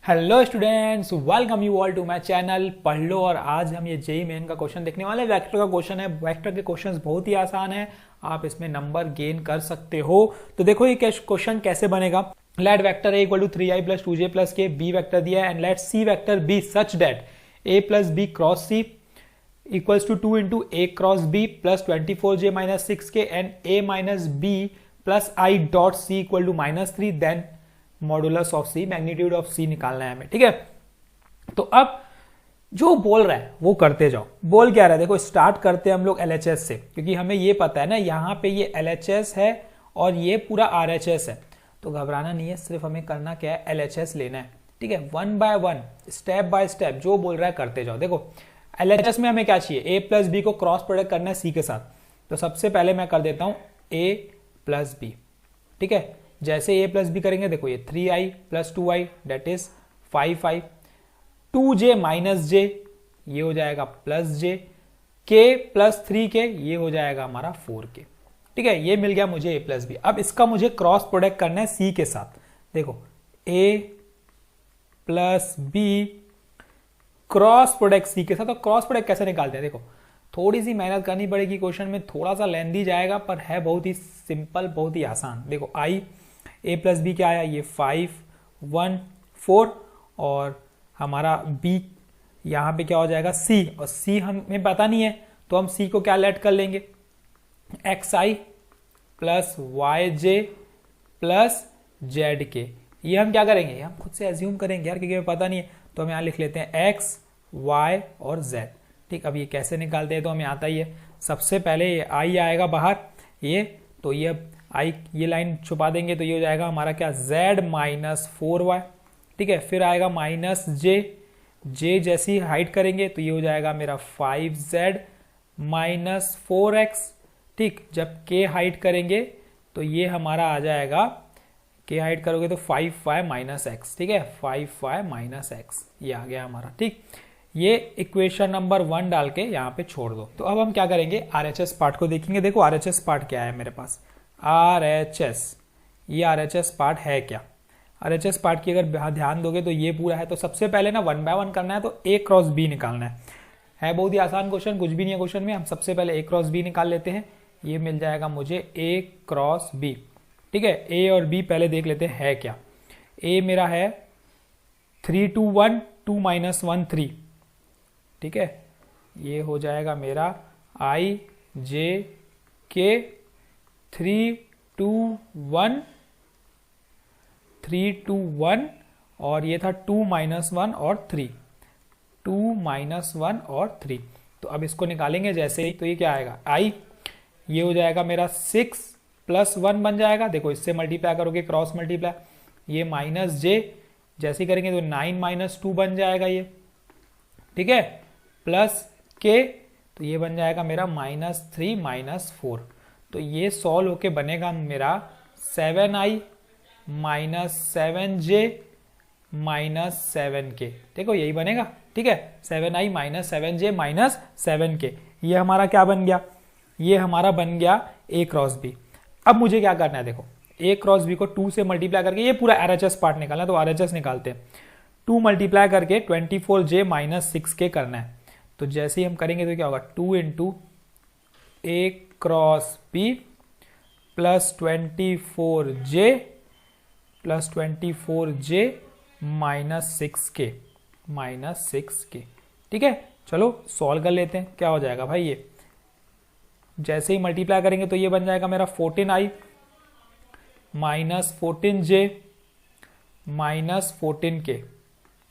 Hello students, welcome you all to my channel Padh Lo. और आज हम ये जेईई मेन का क्वेश्चन देखने वाले हैं। वेक्टर का क्वेश्चन है। वेक्टर के क्वेश्चंस बहुत ही आसान है, आप इसमें नंबर गेन कर सकते हो। तो देखो ये क्वेश्चन कैसे बनेगा। Let vector A equal to 3i plus 2j plus k B vector दिया है and let C vector B such that a plus B cross C equals to 2 into A cross B plus 24j minus 6k and a minus B plus I dot C equal to -3 then modulus of C, magnitude of C निकालना है हमें। ठीक है, तो अब जो बोल रहा है वो करते जाओ। बोल क्या रहा है, देखो स्टार्ट करते हैं हम लोग एलएचएस से, क्योंकि हमें ये पता है ना यहाँ पे ये एलएचएस है और ये पूरा आरएचएस है। तो घबराना नहीं है, सिर्फ हमें करना क्या है, एलएचएस लेना है। ठीक है, one by one, step by step जो बोल रहा है करते जाओ। देखो एलएचएस में हमें क्या चाहिए, ए प्लस बी को क्रॉस प्रोडक्ट करना है सी के साथ। तो सबसे पहले मैं कर देता हूं ए प्लस बी। ठीक है, जैसे ए प्लस बी करेंगे, देखो ये 3i plus 2i that is 5i, 2j minus J ये हो जाएगा प्लस जे, k प्लस 3k ये हो जाएगा हमारा 4k। ठीक है, ये मिल गया मुझे a प्लस बी। अब इसका मुझे क्रॉस प्रोडक्ट करना है c के साथ। देखो a plus B cross product c के साथ। तो क्रॉस प्रोडक्ट कैसे निकालते हैं, देखो थोड़ी सी मेहनत करनी पड़ेगी, क्वेश्चन में थोड़ा सा लेंदी जाएगा, पर है बहुत ही सिंपल, बहुत ही आसान। देखो आई a प्लस बी क्या आया, ये 5 1 4 और हमारा b यहाँ पे क्या हो जाएगा c, और c हमें पता नहीं है तो हम c को क्या लेट कर लेंगे, xi प्लस वाई जे प्लस जेड के। ये हम क्या करेंगे, ये हम खुद से एज्यूम करेंगे यार, क्योंकि हमें पता नहीं है। तो हम यहाँ लिख लेते हैं x y और z। ठीक, अब ये कैसे निकालते हैं तो हमें आता ही है। सबसे पहले ये i आएगा बाहर, ये तो ये आई ये लाइन छुपा देंगे तो ये हो जाएगा हमारा क्या, z माइनस 4y। ठीक है, फिर आएगा माइनस जे जैसी हाइड करेंगे तो ये हो जाएगा मेरा 5z माइनस 4x। ठीक, जब k हाइड करेंगे तो ये हमारा आ जाएगा, k हाइड करोगे तो 5y माइनस x। ठीक है, 5y माइनस x ये आ गया हमारा। ठीक, ये इक्वेशन नंबर 1 डाल के यहाँ पे छोड़ दो। तो अब हम क्या करेंगे, आरएचएस पार्ट को देखेंगे। देखो आरएचएस पार्ट क्या है मेरे पास, RHS, ये RHS पार्ट है क्या। RHS पार्ट की अगर ध्यान दोगे तो ये पूरा है। तो सबसे पहले ना 1 बाय 1 करना है, तो A क्रॉस B निकालना है बहुत ही आसान क्वेश्चन, कुछ भी नहीं है क्वेश्चन में। हम सबसे पहले A क्रॉस B निकाल लेते हैं, ये मिल जाएगा मुझे A क्रॉस B। ठीक है, A और B पहले देख लेते हैं है क्या। A मेरा है 3 2 1 2 माइनस 1 3। ठीक है, ये हो जाएगा मेरा I J K 3 2 1 3 2 1 और ये था 2 माइनस 1 और 3, 2 माइनस 1 और 3। तो अब इसको निकालेंगे जैसे ही, तो ये क्या आएगा i, ये हो जाएगा मेरा 6 प्लस 1 बन जाएगा। देखो इससे मल्टीप्लाई करोगे, क्रॉस मल्टीप्लाई, ये माइनस जे जैसे करेंगे तो 9 माइनस 2 बन जाएगा ये। ठीक है, प्लस के तो ये बन जाएगा मेरा माइनस 3 माइनस 4। तो ये सॉल्व होके बनेगा मेरा 7i minus 7j minus 7k। देखो यही बनेगा। ठीक है, 7i minus 7j minus 7k, ये हमारा क्या बन गया, ये हमारा बन गया a क्रॉस b। अब मुझे क्या करना है, देखो a क्रॉस b को 2 से मल्टीप्लाई करके ये पूरा RHS पार्ट निकालना है। तो RHS निकालते हैं, 2 मल्टीप्लाई करके 24j माइनस 6k करना है। तो जैसे ही हम करेंगे तो क्या होगा, 2 into a cross b plus 24j plus 24j minus 6k minus 6k। ठीक है, चलो सॉल्व कर लेते हैं। क्या हो जाएगा भाई, ये जैसे ही मल्टीप्लाई करेंगे तो ये बन जाएगा मेरा 14i minus 14j minus 14k।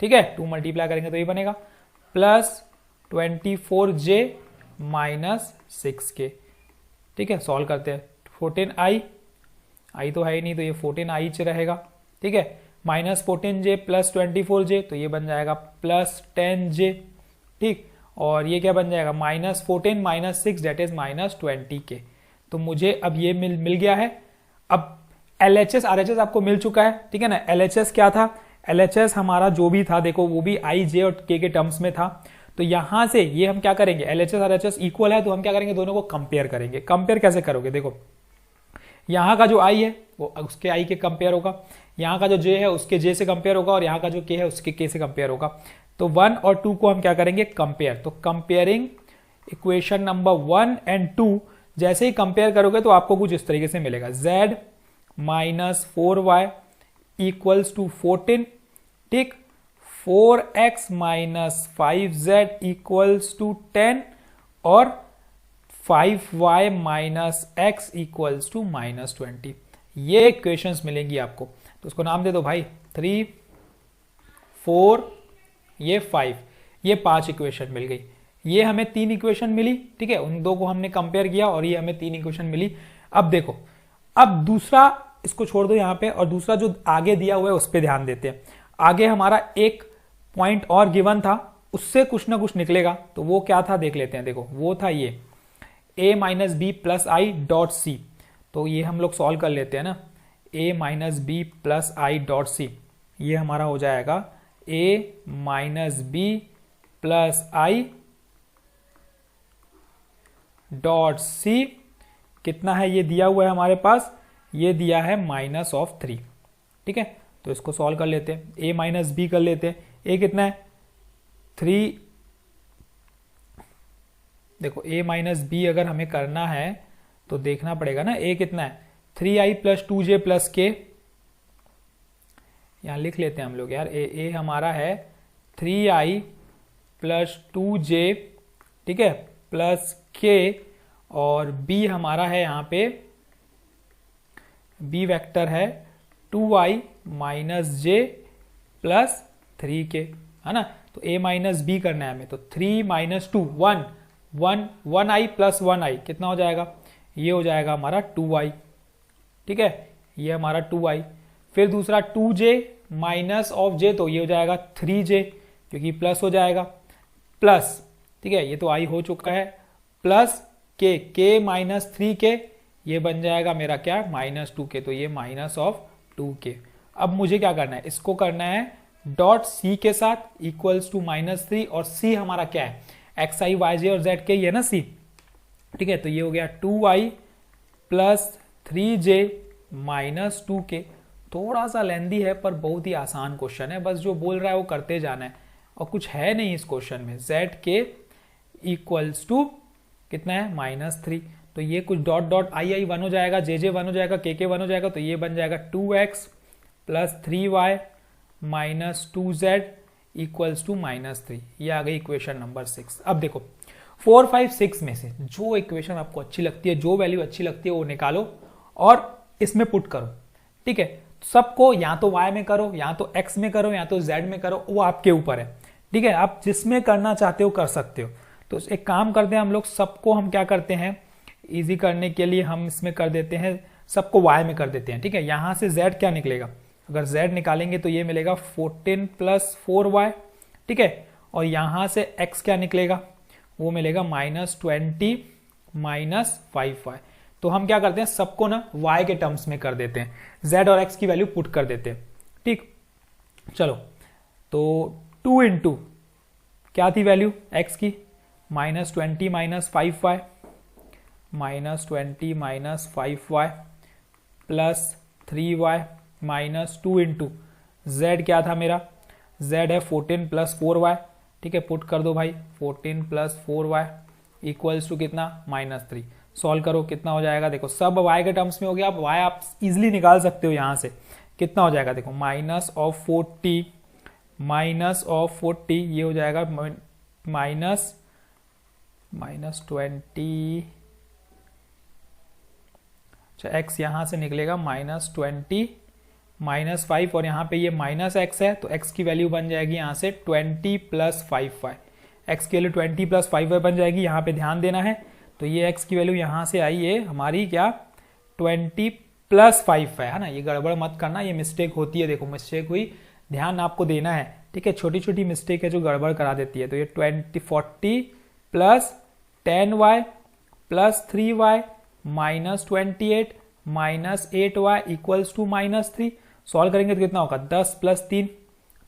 ठीक है, 2 मल्टीप्लाई करेंगे तो ये बनेगा प्लस 24j माइनस 6k। ठीक है, सॉल्व करते हैं। 14i तो है ही नहीं, तो ये 14i च रहेगा। ठीक है, माइनस 14j प्लस 24j तो ये बन जाएगा प्लस 10j। ठीक, और ये क्या बन जाएगा, minus 14 minus 6 that is minus 20k। तो मुझे अब ये मिल गया है। अब LHS RHS आपको मिल चुका है। ठीक है ना, LHS क्या था, LHS हमारा जो भी था, देखो वो भी i j और k के टर्म्स में था। तो यहां से ये हम क्या करेंगे, LHS RHS इक्वल है तो हम क्या करेंगे, दोनों को कंपेयर करेंगे। कंपेयर कैसे करोगे, देखो यहाँ का जो आई है वो उसके आई के कंपेयर होगा, यहाँ का जो जे है उसके जे से कंपेयर होगा, और यहाँ का जो के है उसके के से कंपेयर होगा। तो 1 और 2 को हम क्या करेंगे, कंपेयर। तो कंपेयरिंग इक्वेशन नंबर 1 एंड 2 जैसे ही कंपेयर करोगे तो आपको कुछ इस तरीके से मिलेगा, z minus 4y equals to 14, ठीक, 4x minus 5z equals to 10 और 5y minus x equals to minus 20। ये इक्वेशंस मिलेंगी आपको। तो उसको नाम दे दो भाई 3, 4, ये 5, ये 5 इक्वेशन मिल गई। ये हमें 3 इक्वेशन मिली, ठीक है, उन दो को हमने कंपेयर किया और ये हमें 3 इक्वेशन मिली। अब देखो, अब दूसरा इसको छोड़ दो यहाँ पे, और दूसरा जो आगे दिया हुआ है उस पर ध्यान देते हैं। आगे हमारा एक पॉइंट और गिवन था, उससे कुछ ना कुछ निकलेगा, तो वो क्या था देख लेते हैं। देखो वो था ये a minus B plus I dot C. तो ये हम लोग सॉल्व कर लेते हैं ना, a minus B plus I dot C, ये हमारा हो जाएगा a minus B plus I dot C. कितना है ये दिया हुआ है हमारे पास, ये दिया है -3, ठीक है। तो इसको सॉल्व कर लेते हैं, a माइनस बी कर लेते हैं। a कितना है 3, देखो a माइनस बी अगर हमें करना है तो देखना पड़ेगा ना, a कितना है 3i plus 2j plus k। यहां लिख लेते हैं हम लोग यार, a हमारा है 3i प्लस 2j, ठीक है, प्लस k, और b हमारा है यहाँ पे, b वेक्टर है 2i minus j plus 3k, है ना। तो a माइनस बी करना है हमें, तो 3 माइनस 2 1i प्लस 1i कितना हो जाएगा, ये हो जाएगा हमारा 2i, ठीक है, ये हमारा 2i। फिर दूसरा 2j माइनस ऑफ j, तो ये हो जाएगा 3j, क्योंकि प्लस हो जाएगा, प्लस, ठीक है, ये तो i हो चुका है, प्लस k माइनस 3k, ये बन जाएगा मेरा क्या, -2k, तो ये माइनस ऑफ 2k। अब मुझे क्या करना है, इसको करना है डॉट c के साथ इक्वल्स टू -3, और c हमारा क्या है, xi yj और zk, ये ना c, ठीक है। तो ये हो गया 2i plus 3j minus 2k। थोड़ा सा लेंदी है पर बहुत ही आसान क्वेश्चन है, बस जो बोल रहा है वो करते जाना है, और कुछ है नहीं इस क्वेश्चन में। zk इक्वल्स टू कितना है, -3, तो ये कुछ डॉट डॉट आई 1 हो जाएगा, जे 1 हो जाएगा, के 1 हो जाएगा, तो ये बन जाएगा 2x plus 3y minus 2z equals to -3। ये आ गई इक्वेशन नंबर 6। अब देखो 4, 5, 6 में से जो इक्वेशन आपको अच्छी लगती है, जो वैल्यू अच्छी लगती है वो निकालो और इसमें पुट करो, ठीक है। सबको या तो y में करो, या तो x में करो, या तो z में करो, वो आपके ऊपर है, ठीक है। आप जिसमें करना चाहते हो कर सकते हो। तो एक काम करते हैं हम लोग, सबको हम क्या करते हैं, इजी करने के लिए हम इसमें कर देते हैं, सबको y में कर देते हैं, ठीक है। यहां से z क्या निकलेगा, अगर z निकालेंगे तो ये मिलेगा 14 प्लस 4y, ठीक है, और यहां से x क्या निकलेगा, वो मिलेगा -20 माइनस 5y। तो हम क्या करते हैं, सबको ना y के टर्म्स में कर देते हैं, z और x की वैल्यू पुट कर देते हैं, ठीक। चलो तो 2 इंटू क्या थी वैल्यू x की, -20 minus 5y, -20 minus 5y plus 3y minus 2 into z क्या था मेरा, z है 14 प्लस 4y, ठीक है, पुट कर दो भाई 14 प्लस 4y इक्वल्स टू कितना, -3। सॉल्व करो कितना हो जाएगा, देखो सब y के टर्म्स में हो गया। अब y आप इजिली निकाल सकते हो, यहां से कितना हो जाएगा, देखो माइनस ऑफ 40 ये हो जाएगा -20, अच्छा x यहां से निकलेगा -20 माइनस 5, और यहाँ पे ये माइनस x है, तो x की वैल्यू बन जाएगी यहाँ से 20 प्लस 5y, x की वैल्यू 20 प्लस 5y बन जाएगी। यहाँ पे ध्यान देना है, तो ये x की वैल्यू यहाँ से आई है हमारी क्या, 20 प्लस 5 है ना। ये गड़बड़ मत करना, ये मिस्टेक होती है, देखो मिस्टेक हुई, ध्यान आपको देना है, ठीक है। छोटी छोटी मिस्टेक है जो गड़बड़ करा देती है। तो ये 40 plus 10y plus 3y minus 28 minus 8y equals to -3। Solve करेंगे तो कितना होगा, 10 प्लस 3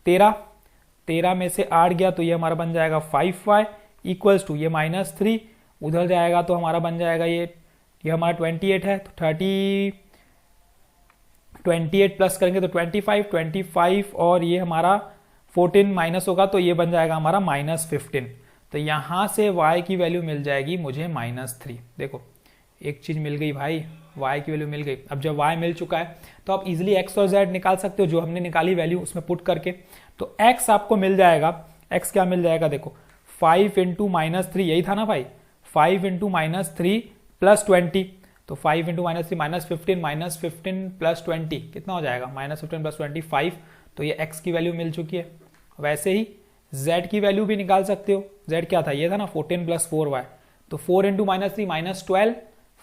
13 में से 8 गया, तो ये हमारा बन जाएगा 5y इक्वल्स टू ये -3, उधर जाएगा तो हमारा बन जाएगा ये हमारा 28 है, तो 28 प्लस करेंगे तो 25 और ये हमारा 14 माइनस होगा तो ये बन जाएगा हमारा -15। तो यहां से y की वैल्यू मिल जाएगी मुझे -3। देखो एक चीज मिल गई भाई, y की वैल्यू मिल गई। अब जब y मिल चुका है तो आप इजीली x और z निकाल सकते हो, जो हमने निकाली वैल्यू उसमें पुट करके। तो x आपको मिल जाएगा, x क्या मिल जाएगा देखो 5 इंटू -3, यही था ना भाई, 5 इंटू -3 प्लस 20। तो 5 इंटू -3 -15 प्लस 20 कितना हो जाएगा, -15 प्लस 25। तो ये x की वैल्यू मिल चुकी है। वैसे ही z की वैल्यू भी निकाल सकते हो। z क्या था, ये था ना 14 प्लस 4y। तो 4 इंटू -3 -12,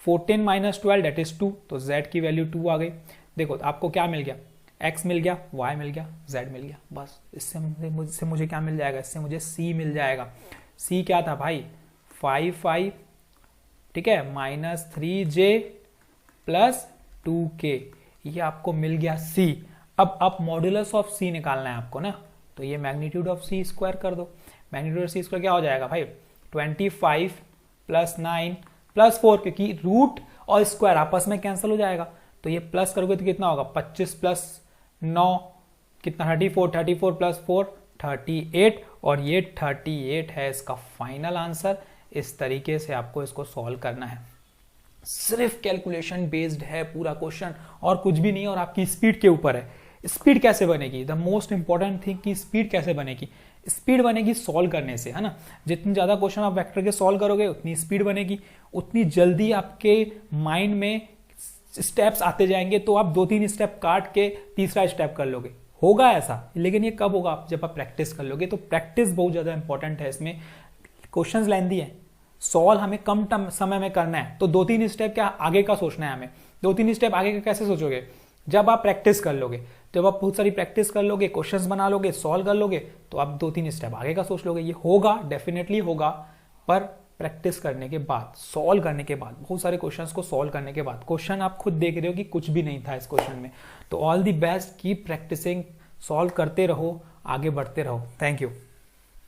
14 माइनस 12 डेट इज 2। तो z की वैल्यू 2 आ गई। देखो आपको क्या मिल गया, x मिल गया, y मिल गया, z मिल गया। बस इससे मुझे क्या मिल जाएगा, इससे मुझे c मिल जाएगा। c क्या था भाई 5, ठीक है, -3j प्लस 2k, ये आपको मिल गया c। अब आप मॉड्यूलस ऑफ c निकालना है आपको ना, तो ये मैग्नीट्यूड ऑफ c स्क्वायर कर दो। मैग्नीट्यूड ऑफ c स्क्वायर क्या हो जाएगा भाई 25 प्लस 9 प्लस 4, क्योंकि रूट और स्क्वायर आपस में कैंसिल हो जाएगा। तो ये प्लस करोगे तो कितना होगा 25 प्लस 9 कितना 34 प्लस 4 38, और ये 38 है इसका फाइनल आंसर। इस तरीके से आपको इसको सॉल्व करना है। सिर्फ कैलकुलेशन बेस्ड है पूरा क्वेश्चन और कुछ भी नहीं है, और आपकी स्पीड के ऊपर है। स्पीड कैसे बनेगी, द मोस्ट इंपॉर्टेंट थिंग कि स्पीड कैसे बनेगी। स्पीड बनेगी सॉल्व करने से, है ना। जितनी ज्यादा क्वेश्चन आप वेक्टर के सॉल्व करोगे उतनी स्पीड बनेगी, उतनी जल्दी आपके माइंड में स्टेप्स आते जाएंगे। तो आप 2-3 स्टेप काट के तीसरा स्टेप कर लोगे, होगा ऐसा। लेकिन ये कब होगा, जब आप प्रैक्टिस कर लोगे। तो प्रैक्टिस बहुत ज्यादा इंपॉर्टेंट है इसमें। क्वेश्चन लेंथी है, सॉल्व हमें कम समय में करना है, तो 2-3 स्टेप क्या आगे का सोचना है हमें। 2-3 स्टेप आगे का कैसे सोचोगे, जब आप प्रैक्टिस कर लोगे। जब आप बहुत सारी प्रैक्टिस कर लोगे, क्वेश्चंस बना लोगे, सॉल्व कर लोगे, तो आप 2-3 स्टेप आगे का सोच लोगे। ये होगा, डेफिनेटली होगा, पर प्रैक्टिस करने के बाद, सॉल्व करने के बाद, बहुत सारे क्वेश्चंस को सॉल्व करने के बाद। क्वेश्चन आप खुद देख रहे हो कि कुछ भी नहीं था इस क्वेश्चन में। तो all the best, keep practising, solve करते रहो, आगे बढ़ते रहो। Thank you.